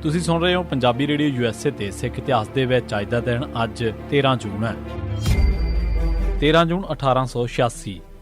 ਤੁਸੀਂ ਸੁਣ ਰਹੇ ਹੋ ਪੰਜਾਬੀ ਰੇਡੀਓ USA ਤੇ ਸਿੱਖ ਇਤਿਹਾਸ ਦੇ ਵਿੱਚ ਅੱਜ ਦਾ ਦਿਨ ਅੱਜ 13 ਜੂਨ ਹੈ। 13 ਜੂਨ 1886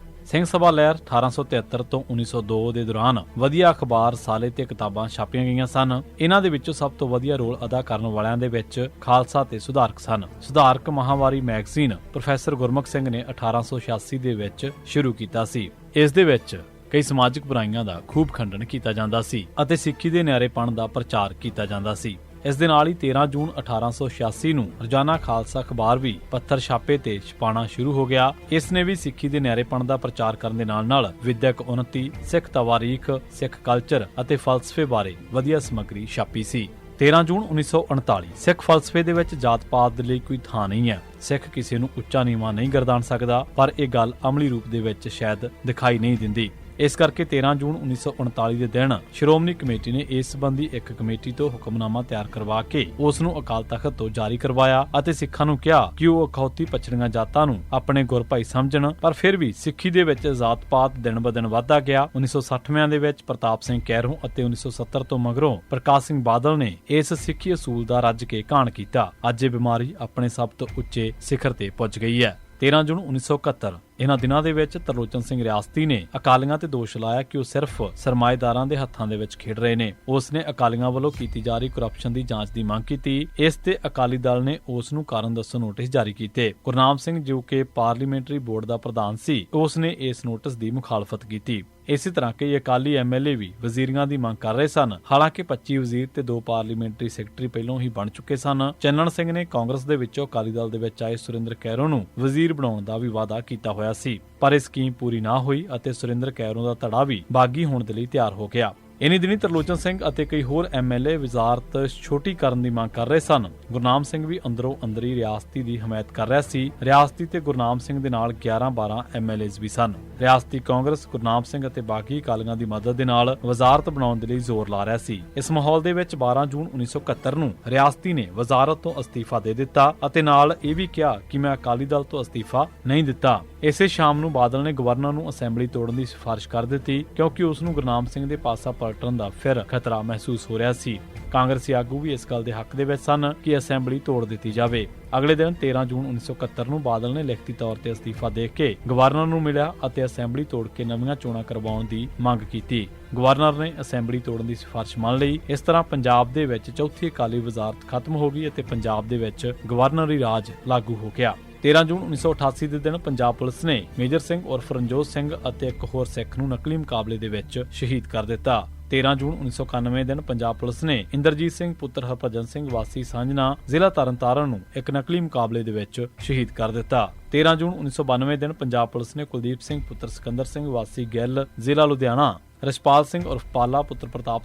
ਸਿੰਘ ਸਭਾ ਲਹਿਰ 1873 ਤੋਂ 1902 ਦੇ ਦੌਰਾਨ ਵਧੀਆ ਅਖਬਾਰ, ਸਾਲੇ ਤੇ ਕਿਤਾਬਾਂ ਛਾਪੀਆਂ ਗਈਆਂ ਸਨ। ਇਹਨਾਂ ਦੇ ਵਿੱਚੋਂ ਸਭ ਤੋਂ ਵਧੀਆ ਰੋਲ ਅਦਾ ਕਰਨ ਵਾਲਿਆਂ ਦੇ ਵਿੱਚ ਖਾਲਸਾ ਤੇ ਸੁਧਾਰਕ ਸਨ। ਸੁਧਾਰਕ ਮਾਹਵਾਰੀ ਮੈਗਜ਼ੀਨ ਪ੍ਰੋਫੈਸਰ ਗੁਰਮੁਖ ਸਿੰਘ ਨੇ 1886 ਦੇ ਵਿੱਚ ਸ਼ੁਰੂ ਕੀਤਾ ਸੀ। ਇਸ ਦੇ ਵਿੱਚ ਕਈ ਸਮਾਜਿਕ ਬੁਰਾਈਆਂ ਦਾ ਖੂਬ ਖੰਡਨ ਕੀਤਾ ਜਾਂਦਾ ਸੀ ਅਤੇ ਸਿੱਖੀ ਦੇ ਨਿਆਰੇਪਣ ਦਾ ਪ੍ਰਚਾਰ ਕੀਤਾ ਜਾਂਦਾ ਸੀ। ਇਸ ਦੇ ਨਾਲ ਹੀ 13 ਜੂਨ 1886 ਨੂੰ ਰੋਜ਼ਾਨਾ ਖਾਲਸਾ ਅਖਬਾਰ ਵੀ ਪੱਥਰ ਛਾਪੇ ਤੇ ਛਪਾਉਣਾ ਸ਼ੁਰੂ ਹੋ ਗਿਆ। ਇਸ ਨੇ ਵੀ ਸਿੱਖੀ ਦੇ ਨਿਆਰੇਪਣ ਦਾ ਪ੍ਰਚਾਰ ਕਰਨ ਦੇ ਨਾਲ ਵਿਦਿਅਕ ਉન્નਤੀ, ਸਿੱਖ ਤਵਾਰੀਖ, ਸਿੱਖ ਕਲਚਰ ਅਤੇ ਫਲਸਫੇ ਬਾਰੇ ਵਧੀਆ ਸਮੱਗਰੀ ਛਾਪੀ ਸੀ। 13 ਜੂਨ 1939 ਸਿੱਖ ਫਲਸਫੇ ਦੇ ਵਿੱਚ ਜਾਤ-ਪਾਤ ਦੇ ਲਈ ਕੋਈ ਥਾਂ ਨਹੀਂ ਹੈ। ਸਿੱਖ ਕਿਸੇ ਨੂੰ ਉੱਚਾ ਨੀਵਾਂ ਨਹੀਂ ਗਰਦਾਨ ਸਕਦਾ, ਪਰ ਇਹ ਗੱਲ ਅਮਲੀ ਰੂਪ ਦੇ ਵਿੱਚ ਸ਼ਾਇਦ ਦਿਖਾਈ ਨਹੀਂ ਦਿੰਦੀ। ਇਸ ਕਰਕੇ 13 ਜੂਨ 1939 ਦੇ ਦਿਨ ਸ਼੍ਰੋਮਣੀ ਕਮੇਟੀ ਨੇ ਇਸ ਸੰਬੰਧੀ ਇੱਕ ਕਮੇਟੀ ਤੋਂ ਹੁਕਮਨਾਮਾ ਤਿਆਰ ਕਰਵਾ ਕੇ ਉਸ ਨੂੰ ਅਕਾਲ ਤਖਤ ਤੋਂ ਜਾਰੀ ਕਰਵਾਇਆ ਅਤੇ ਸਿੱਖਾਂ ਨੂੰ ਕਿਹਾ ਕਿ ਉਹ ਅਖੌਤੀ ਪਛੜੀਆਂ ਜਾਤਾਂ ਨੂੰ ਆਪਣੇ ਗੁਰ ਭਾਈ ਸਮਝਣ। ਪਰ ਫਿਰ ਵੀ ਸਿੱਖੀ ਦੇ ਵਿੱਚ ਜਾਤ-ਪਾਤ ਦਿਨ-ਬ-ਦਿਨ ਵੱਧਦਾ ਗਿਆ। 1960ਵਿਆਂ ਦੇ ਵਿੱਚ ਪ੍ਰਤਾਪ ਸਿੰਘ ਕੈਰੋਂ ਅਤੇ 1970 ਤੋਂ ਮਗਰੋਂ ਪ੍ਰਕਾਸ਼ ਸਿੰਘ ਬਾਦਲ ਨੇ ਇਸ ਸਿੱਖੀ ਅਸੂਲ ਦਾ ਰੱਜ ਕੇ ਘਾਣ ਕੀਤਾ। ਅੱਜ ਇਹ ਬਿਮਾਰੀ ਆਪਣੇ ਸਭ ਤੋਂ ਉੱਚੇ ਸਿਖਰ ਤੇ ਪੁੱਜ ਗਈ ਹੈ। 13 ਜੂਨ 1971 ਇਹਨਾਂ ਦਿਨਾਂ ਦੇ ਵਿੱਚ ਤਰਲੋਚਨ ਸਿੰਘ ਰਿਆਸਤੀ ਨੇ ਅਕਾਲੀਆਂ ਤੇ ਦੋਸ਼ ਲਾਇਆ ਕਿ ਉਹ ਸਿਰਫ ਸਰਮਾਏਦਾਰਾਂ ਦੇ ਹੱਥਾਂ ਦੇ ਵਿੱਚ ਖੇਡ ਰਹੇ ਨੇ। ਉਸ ਨੇ ਅਕਾਲੀਆਂ ਵੱਲੋਂ ਕੀਤੀ ਜਾ ਰਹੀ ਕਰਪਸ਼ਨ ਦੀ ਜਾਂਚ ਦੀ ਮੰਗ ਕੀਤੀ। ਇਸ ਤੇ ਅਕਾਲੀ ਦਲ ਨੇ ਉਸ ਨੂੰ ਕਾਰਨ ਦੱਸੋ ਨੋਟਿਸ ਜਾਰੀ ਕੀਤੇ। ਗੁਰਨਾਮ ਸਿੰਘ ਜੋ ਕਿ ਪਾਰਲੀਮੈਂਟਰੀ ਬੋਰਡ ਦਾ ਪ੍ਰਧਾਨ ਸੀ, ਉਸ ਨੇ ਇਸ ਨੋਟਿਸ ਦੀ ਮੁਖਾਲਫਤ ਕੀਤੀ। ਇਸੇ ਤਰ੍ਹਾਂ ਕਈ ਅਕਾਲੀ MLA ਵੀ ਵਜ਼ੀਰੀਆਂ ਦੀ ਮੰਗ ਕਰ ਰਹੇ ਸਨ। ਹਾਲਾਂਕਿ 25 ਵਜ਼ੀਰ ਤੇ 2 ਪਾਰਲੀਮੈਂਟਰੀ ਸੈਕਟਰੀ ਪਹਿਲਾਂ ਹੀ ਬਣ ਚੁੱਕੇ ਸਨ। ਚੰਨਣ ਸਿੰਘ ਨੇ ਕਾਂਗਰਸ ਦੇ ਵਿੱਚੋਂ ਅਕਾਲੀ ਦਲ ਦੇ ਵਿੱਚ ਆਏ ਸੁਰਿੰਦਰ ਕੈਰੋਂ ਨੂੰ ਵਜ਼ੀਰ ਬਣਾਉਣ ਦਾ ਵੀ ਵਾਅਦਾ ਕੀਤਾ ਹੋਇਆ ਸੀ, ਪਰ ਇਹ ਸਕੀਮ ਪੂਰੀ ਨਾ ਹੋਈ ਅਤੇ ਸੁਰਿੰਦਰ ਕੈਰੋਂ ਦਾ ਧੜਾ ਵੀ ਬਾਗੀ ਹੋਣ ਦੇ ਲਈ ਤਿਆਰ ਹੋ ਗਿਆ। ਇਨੀ ਦਿਨੀ ਤਰਲੋਚਨ ਸਿੰਘ ਅਤੇ ਕਈ ਹੋਰ MLA ਵਜ਼ਾਰਤ ਛੋਟੀ ਕਰਨ ਦੀ ਮੰਗ ਕਰ ਰਹੇ ਸਨ। ਗੁਰਨਾਮ ਸਿੰਘ ਵੀ ਅੰਦਰੋਂ ਅੰਦਰੀ ਰਿਆਸਤੀ ਦੀ ਹਮਾਇਤ ਕਰ ਰਿਹਾ ਸੀ। ਰਿਆਸਤੀ ਤੇ ਗੁਰਨਾਮ ਸਿੰਘ ਦੇ ਨਾਲ 11-12 MLAs ਵੀ ਸਨ। ਰਿਆਸਤੀ ਕਾਂਗਰਸ ਗੁਰਨਾਮ ਸਿੰਘ ਅਤੇ ਬਾਕੀ ਅਕਾਲੀਆਂ ਦੀ ਮਦਦ ਦੇ ਨਾਲ ਵਜ਼ਾਰਤ ਬਣਾਉਣ ਦੇ ਲਈ ਜ਼ੋਰ ਲਾ ਰਿਹਾ ਸੀ। ਇਸ ਮਾਹੌਲ ਦੇ ਵਿੱਚ 12 ਜੂਨ 1971 ਨੂੰ ਰਿਆਸਤੀ ਨੇ ਵਜ਼ਾਰਤ ਤੋਂ ਅਸਤੀਫਾ ਦੇ ਦਿੱਤਾ ਅਤੇ ਨਾਲ ਇਹ ਵੀ ਕਿਹਾ ਕਿ ਮੈਂ ਅਕਾਲੀ ਦਲ ਤੋਂ ਅਸਤੀਫਾ ਨਹੀਂ ਦਿੱਤਾ। ਇਸੇ ਸ਼ਾਮ ਨੂੰ ਬਾਦਲ ਨੇ ਗਵਰਨਰ ਨੂੰ ਅਸੈਂਬਲੀ ਤੋੜਨ ਦੀ ਸਿਫਾਰਿਸ਼ ਕਰ ਦਿੱਤੀ, ਕਿਉਂਕਿ ਉਸ ਨੂੰ ਗੁਰਨਾਮ ਸਿੰਘ ਦੇ ਪਾਸਾ ਪਲਟਣ ਦਾ ਫਿਰ ਖਤਰਾ ਮਹਿਸੂਸ ਹੋ ਰਿਹਾ ਸੀ। ਕਾਂਗਰਸੀ ਆਗੂ ਵੀ ਇਸ ਗੱਲ ਦੇ ਹੱਕ ਦੇ ਵਿੱਚ ਸਨ ਕਿ ਅਸੈਂਬਲੀ ਤੋੜ ਦਿੱਤੀ ਜਾਵੇ। ਅਗਲੇ ਦਿਨ 13 ਜੂਨ 1971 ਨੂੰ ਬਾਦਲ ਨੇ ਲਿਖਤੀ ਤੌਰ ਤੇ ਅਸਤੀਫਾ ਦੇ ਕੇ ਗਵਰਨਰ ਨੂੰ ਮਿਲਿਆ ਅਤੇ ਅਸੈਂਬਲੀ ਤੋੜ ਕੇ ਨਵੀਆਂ ਚੋਣਾਂ ਕਰਵਾਉਣ ਦੀ ਮੰਗ ਕੀਤੀ। ਗਵਰਨਰ ਨੇ ਅਸੈਂਬਲੀ ਤੋੜਨ ਦੀ ਸਿਫਾਰਿਸ਼ ਮੰਨ ਲਈ। ਇਸ ਤਰ੍ਹਾਂ ਪੰਜਾਬ ਦੇ ਵਿੱਚ ਚੌਥੀ ਅਕਾਲੀ ਵਜ਼ਾਰਤ ਖਤਮ ਹੋ ਗਈ ਅਤੇ ਪੰਜਾਬ ਦੇ ਵਿੱਚ ਗਵਰਨਰੀ ਰਾਜ ਲਾਗੂ ਹੋ ਗਿਆ। 13 ਜੂਨ 1988 ਦੇ ਦਿਨ ਪੰਜਾਬ ਪੁਲਿਸ ਨੇ ਮੇਜਰ ਸਿੰਘ ਉਰਫ ਰਣਜੋਤ ਸਿੰਘ ਅਤੇ ਇੱਕ ਹੋਰ ਸਿੱਖ ਨੂੰ ਨਕਲੀ ਮੁਕਾਬਲੇ ਦੇ ਵਿੱਚ ਸ਼ਹੀਦ ਕਰ ਦਿੱਤਾ। 13 ਜੂਨ 1991 ਦਿਨ ਪੰਜਾਬ ਪੁਲਿਸ ਨੇ ਇੰਦਰਜੀਤ ਸਿੰਘ ਪੁੱਤਰ ਹਰਭਜਨ ਸਿੰਘ ਵਾਸੀ ਸਾਂਝਣਾ ਜ਼ਿਲ੍ਹਾ ਤਰਨਤਾਰਨ ਨੂੰ ਇੱਕ ਨਕਲੀ ਮੁਕਾਬਲੇ ਦੇ ਵਿੱਚ ਸ਼ਹੀਦ ਕਰ ਦਿੱਤਾ। 13 ਜੂਨ 1992 ਦਿਨ ਪੰਜਾਬ ਪੁਲਿਸ ਨੇ ਕੁਲਦੀਪ ਸਿੰਘ ਪੁੱਤਰ ਸਿਕੰਦਰ ਸਿੰਘ ਵਾਸੀ ਗਿੱਲ ਜ਼ਿਲ੍ਹਾ ਲੁਧਿਆਣਾ, ਰਛਪਾਲ ਸਿੰਘ ਉਰਫ ਪਾਲਾ ਪੁੱਤਰ ਪ੍ਰਤਾਪ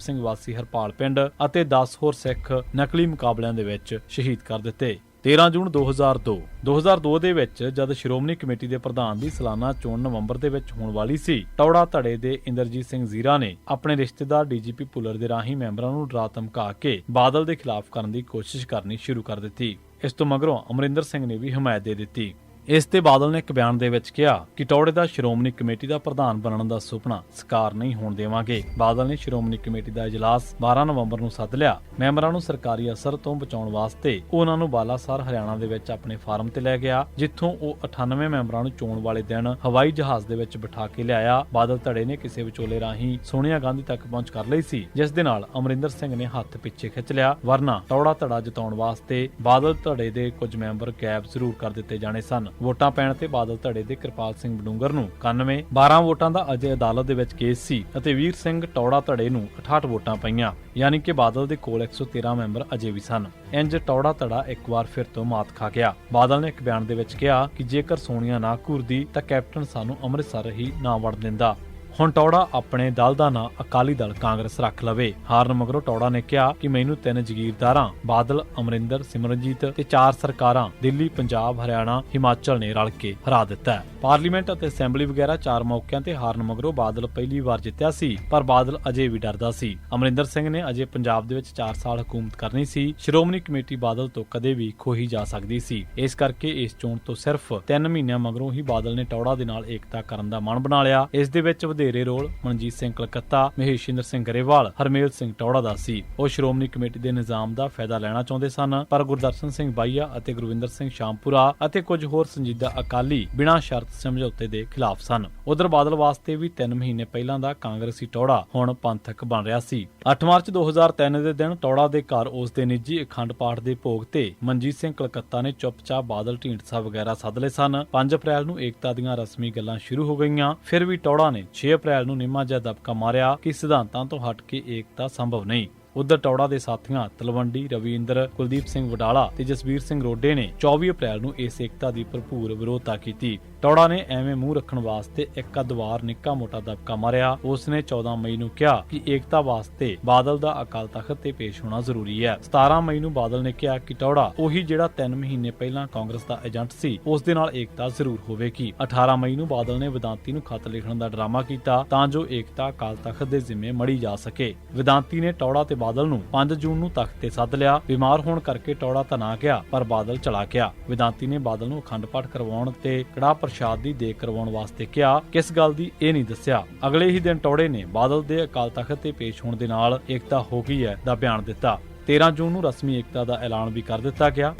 ਸਿੰਘ ਵਾਸੀ ਹਰਪਾਲ ਪਿੰਡ ਅਤੇ 10 ਹੋਰ ਸਿੱਖ ਨਕਲੀ ਮੁਕਾਬਲਿਆਂ ਦੇ ਵਿੱਚ ਸ਼ਹੀਦ ਕਰ ਦਿੱਤੇ। 13 ਜੂਨ 2002 ਦੇ ਵਿੱਚ ਜਦ ਸ਼੍ਰੋਮਣੀ ਕਮੇਟੀ ਦੇ ਪ੍ਰਧਾਨ ਦੀ ਸਾਲਾਨਾ ਚੋਣ ਨਵੰਬਰ ਦੇ ਵਿੱਚ ਹੋਣ ਵਾਲੀ ਸੀ, ਟੌੜਾ ਧੜੇ ਦੇ ਇੰਦਰਜੀਤ ਸਿੰਘ ਜ਼ੀਰਾ ਨੇ ਆਪਣੇ ਰਿਸ਼ਤੇਦਾਰ DGP ਭੁੱਲਰ ਦੇ ਰਾਹੀਂ ਮੈਂਬਰਾਂ ਨੂੰ ਡਰਾ ਧਮਕਾ ਕੇ ਬਾਦਲ ਦੇ ਖਿਲਾਫ ਕਰਨ ਦੀ ਕੋਸ਼ਿਸ਼ ਕਰਨੀ ਸ਼ੁਰੂ ਕਰ ਦਿੱਤੀ। ਇਸ ਤੋਂ ਮਗਰੋਂ ਅਮਰਿੰਦਰ ਸਿੰਘ ਨੇ ਵੀ ਹਮਾਇਤ ਦੇ ਦਿੱਤੀ। ਇਸ ਤੇ ਬਾਦਲ ਨੇ ਇੱਕ ਬਿਆਨ ਦੇ ਵਿੱਚ ਕਿਹਾ ਕਿ ਟੌੜੇ ਦਾ ਸ਼੍ਰੋਮਣੀ ਕਮੇਟੀ ਦਾ ਪ੍ਰਧਾਨ ਬਣਨ ਦਾ ਸੁਪਨਾ ਸਾਕਾਰ ਨਹੀਂ ਹੋਣ ਦੇਵਾਂਗੇ। ਬਾਦਲ ਨੇ ਸ਼੍ਰੋਮਣੀ ਕਮੇਟੀ ਦਾ ਇਜਲਾਸ 12 ਨਵੰਬਰ ਨੂੰ ਸੱਦ ਲਿਆ। ਮੈਂਬਰਾਂ ਨੂੰ ਸਰਕਾਰੀ ਅਸਰ ਤੋਂ ਬਚਾਉਣ ਵਾਸਤੇ ਉਹਨਾਂ ਨੂੰ ਬਾਲਾਸਰ ਹਰਿਆਣਾ ਦੇ ਵਿੱਚ ਆਪਣੇ ਫਾਰਮ ਤੇ ਲੈ ਗਿਆ, ਜਿੱਥੋਂ ਉਹ 98 ਮੈਂਬਰਾਂ ਨੂੰ ਚੋਣ ਵਾਲੇ ਦਿਨ ਹਵਾਈ ਜਹਾਜ਼ ਦੇ ਵਿੱਚ ਬਿਠਾ ਕੇ ਲਿਆਇਆ। ਬਾਦਲ ਧੜੇ ਨੇ ਕਿਸੇ ਵਿਚੋਲੇ ਰਾਹੀਂ ਸੋਨੀਆ ਗਾਂਧੀ ਤੱਕ ਪਹੁੰਚ ਕਰ ਲਈ ਸੀ, ਜਿਸ ਦੇ ਨਾਲ ਅਮਰਿੰਦਰ ਸਿੰਘ ਨੇ ਹੱਥ ਪਿੱਛੇ ਖਿੱਚ ਲਿਆ, ਵਰਨਾ ਟੌੜਾ ਧੜਾ ਜਿਤਾਉਣ ਵਾਸਤੇ ਬਾਦਲ ਧੜੇ ਦੇ ਕੁਝ ਮੈਂਬਰ ਗਾਇਬ ਜ਼ਰੂਰ ਕਰ ਦਿੱਤੇ ਜਾਣੇ ਸਨ। ਵੋਟਾਂ ਪੈਣ ਤੇ ਬਾਦਲ ਧੜੇ ਦੇ ਕਿਰਪਾਲ ਸਿੰਘ ਬਡੂੰਗਰ ਨੂੰ 91, 12 ਵੋਟਾਂ ਦਾ ਅਜੇ ਅਦਾਲਤ ਦੇ ਵਿੱਚ ਕੇਸ ਸੀ ਅਤੇ ਵੀਰ ਸਿੰਘ ਟੌੜਾ ਧੜੇ ਨੂੰ 68 ਵੋਟਾਂ ਪਈਆਂ, ਯਾਨੀ ਕਿ ਬਾਦਲ ਦੇ ਕੋਲ 113 ਮੈਂਬਰ ਅਜੇ ਵੀ ਸਨ। ਇੰਜ ਟੌੜਾ ਧੜਾ ਇੱਕ ਵਾਰ ਫਿਰ ਤੋਂ ਮਾਤ ਖਾ ਗਿਆ। ਬਾਦਲ ਨੇ ਇੱਕ ਬਿਆਨ ਦੇ ਵਿੱਚ ਕਿਹਾ ਕਿ ਜੇਕਰ ਸੋਨੀਆ ਨਾ ਘੁਰਦੀ ਤਾਂ ਕੈਪਟਨ ਸਾਨੂੰ ਅੰਮ੍ਰਿਤਸਰ ਹੀ ਨਾ ਵੜ ਦਿੰਦਾ। ਹੁਣ ਟੌੜਾ ਆਪਣੇ ਦਲ ਦਾ ਨਾਂ ਅਕਾਲੀ ਦਲ ਕਾਂਗਰਸ ਰੱਖ ਲਵੇ। ਹਾਰਨ ਮਗਰੋਂ ਟੌੜਾ ਨੇ ਕਿਹਾ ਕਿ ਮੈਨੂੰ 3 ਜਗੀਰਦਾਰਾਂ ਬਾਦਲ, ਅਮਰਿੰਦਰ, ਸਿਮਰਨਜੀਤ ਤੇ 4 ਸਰਕਾਰਾਂ ਦਿੱਲੀ, ਪੰਜਾਬ, ਹਰਿਆਣਾ, ਹਿਮਾਚਲ ਨੇ ਰਲ ਕੇ ਹਰਾ ਦਿੱਤਾ ਹੈ। ਪਾਰਲੀਮੈਂਟ ਅਤੇ ਅਸੈਂਬਲੀ ਵਗੈਰਾ 4 ਮੌਕਿਆਂ ਤੇ ਹਾਰਨ ਮਗਰੋਂ ਬਾਦਲ ਪਹਿਲੀ ਵਾਰ ਜਿੱਤਿਆ ਸੀ, ਪਰ ਬਾਦਲ ਅਜੇ ਵੀ ਡਰਦਾ ਸੀ। ਅਮਰਿੰਦਰ ਸਿੰਘ ਨੇ ਅਜੇ ਪੰਜਾਬ ਦੇ ਵਿੱਚ 4 ਸਾਲ ਹਕੂਮਤ ਕਰਨੀ ਸੀ। ਸ਼੍ਰੋਮਣੀ ਕਮੇਟੀ ਬਾਦਲ ਤੋਂ ਕਦੇ ਵੀ ਖੋਹੀ ਜਾ ਸਕਦੀ ਸੀ। ਇਸ ਕਰਕੇ ਇਸ ਚੋਣ ਤੋਂ ਸਿਰਫ 3 ਮਹੀਨਿਆਂ ਮਗਰੋਂ ਹੀ ਬਾਦਲ ਨੇ ਟੌੜਾ ਦੇ ਨਾਲ ਏਕਤਾ ਕਰਨ ਦਾ ਮਨ ਬਣਾ ਲਿਆ। ਇਸ ਦੇ ਵਿੱਚ ਵਧੇਰੇ ਰੋਲ ਮਨਜੀਤ ਸਿੰਘ ਕਲਕੱਤਾ, ਮਹੇਸ਼ਿੰਦਰ ਸਿੰਘ ਗਰੇਵਾਲ, ਹਰਮੇਲ ਸਿੰਘ ਟੌੜਾ ਦਾ ਸੀ। ਉਹ ਸ਼੍ਰੋਮਣੀ ਕਮੇਟੀ ਦੇ ਨਿਜ਼ਾਮ ਦਾ ਫਾਇਦਾ ਲੈਣਾ ਚਾਹੁੰਦੇ ਸਨ, ਪਰ ਗੁਰਦਰਸ਼ਨ ਸਿੰਘ ਬਾਈਆ ਅਤੇ ਗੁਰਵਿੰਦਰ ਸਿੰਘ ਸ਼ਾਮਪੁਰਾ ਅਤੇ ਕੁਝ ਹੋਰ ਸੰਜੀਦਾ ਅਕਾਲੀ ਬਿਨਾਂ ਸ਼ਰਤ ਸਮਝੌਤੇ ਦੇ ਖਿਲਾਫ ਸਨ। ਉਧਰ ਬਾਦਲ ਵਾਸਤੇ ਵੀ 3 ਮਹੀਨੇ ਪਹਿਲਾਂ ਦਾ ਕਾਂਗਰਸੀ ਟੌੜਾ ਹੁਣ ਪੰਥਕ ਬਣ ਰਿਹਾ ਸੀ। 8 ਮਾਰਚ 2003 ਦੇ ਦਿਨ ਟੌੜਾ ਦੇ ਘਰ ਉਸ ਦੇ ਨਿੱਜੀ ਅਖੰਡ ਪਾਠ ਦੇ ਭੋਗ ਤੇ ਮਨਜੀਤ ਸਿੰਘ ਕਲਕੱਤਾ ਨੇ ਚੁੱਪਚਾਪ ਬਾਦਲ, ਢੀਂਡਸਾ ਵਗੈਰਾ ਸੱਦ ਲਏ ਸਨ। 5 ਅਪ੍ਰੈਲ ਨੂੰ ਏਕਤਾ ਦੀਆਂ ਰਸਮੀ ਗੱਲਾਂ ਸ਼ੁਰੂ ਹੋ ਗਈਆਂ। ਫਿਰ ਵੀ ਟੌੜਾ ਨੇ 6 ਅਪ੍ਰੈਲ ਨੂੰ ਨਿੰਮਾ ਜਿਹਾ ਦਬਕਾ ਮਾਰਿਆ ਕਿ ਸਿਧਾਂਤਾਂ ਤੋਂ ਹਟ ਕੇ ਏਕਤਾ ਸੰਭਵ ਨਹੀਂ। ਉਧਰ ਟੌੜਾ ਦੇ ਸਾਥੀਆਂ ਤਲਵੰਡੀ, ਰਵਿੰਦਰ, ਕੁਲਦੀਪ ਸਿੰਘ ਵਡਾਲਾ ਤੇ ਜਸਵੀਰ ਸਿੰਘ ਰੋਡੇ ਨੇ 24 ਅਪ੍ਰੈਲ ਨੂੰ ਇਸ ਏਕਤਾ ਦੀ ਭਰਪੂਰ ਵਿਰੋਧਤਾ ਕੀਤੀ। ਟੌੜਾ ਨੇ ਐਵੇਂ ਮੂੰਹ ਰੱਖਣ ਵਾਸਤੇ ਇੱਕ ਅੱਧ ਵਾਰ ਨਿੱਕਾ ਮੋਟਾ ਦਬਕਾ ਮਾਰਿਆ। ਉਸ ਨੇ 14 ਮਈ ਨੂੰ ਕਿਹਾ ਕਿ ਏਕਤਾ ਵਾਸਤੇ ਬਾਦਲ ਦਾ ਅਕਾਲ ਤਖਤ ਤੇ ਪੇਸ਼ ਹੋਣਾ ਜ਼ਰੂਰੀ ਹੈ। 17 ਮਈ ਨੂੰ ਬਾਦਲ ਨੇ ਕਿਹਾ ਕਿ ਟੌੜਾ ਉਹੀ ਜਿਹੜਾ 3 ਮਹੀਨੇ ਪਹਿਲਾਂ ਕਾਂਗਰਸ ਦਾ ਏਜੰਟ ਸੀ, ਉਸ ਦੇ ਨਾਲ ਏਕਤਾ ਜ਼ਰੂਰ ਹੋਵੇਗੀ। 18 ਮਈ ਨੂੰ ਬਾਦਲ ਨੇ ਵਿਦਾਂਤੀ ਨੂੰ ਖੱਤ ਲਿਖਣ ਦਾ ਡਰਾਮਾ ਕੀਤਾ ਤਾਂ ਜੋ ਏਕਤਾ ਅਕਾਲ ਤਖਤ ਦੇ ਜ਼ਿੰਮੇ ਮੜੀ ਜਾ ਸਕੇ। ਵਿਦਾਂਤੀ ਨੇ ਟੌੜਾ ਤੇ ਬਾਦਲ ਨੂੰ 5 ਜੂਨ ਨੂੰ ਤਖਤ ਤੇ ਸੱਦ ਲਿਆ। ਬਿਮਾਰ ਹੋਣ ਕਰਕੇ ਟੌੜਾ ਤਾਂ ਨਾ ਗਿਆ, ਪਰ ਬਾਦਲ ਚਲਾ ਗਿਆ। ਵਿਦਾਂਤੀ ਨੇ ਬਾਦਲ ਨੂੰ ਅਖੰਡ ਪਾਠ ਕਰਵਾਉਣ ਤੇ ਕੜਾਹ ਪ੍ਰਸ਼ਾਦ ਦੀ ਦੇਗ ਕਰਵਾਉਣ ਵਾਸਤੇ ਕਿਹਾ। ਕਿਸ ਗੱਲ ਦੀ ਇਹ ਨਹੀਂ ਦੱਸਿਆ। ਅਗਲੇ ਹੀ ਦਿਨ ਟੌੜੇ ਨੇ ਬਾਦਲ ਦੇ ਅਕਾਲ ਤਖਤ ਤੇ ਪੇਸ਼ ਹੋਣ ਦੇ ਨਾਲ ਏਕਤਾ ਹੋ ਗਈ ਹੈ ਦਾ ਬਿਆਨ ਦਿੱਤਾ। 13 ਜੂਨ ਨੂੰ ਰਸਮੀ ਏਕਤਾ ਦਾ ਐਲਾਨ ਵੀ ਕਰ ਦਿੱਤਾ ਗਿਆ।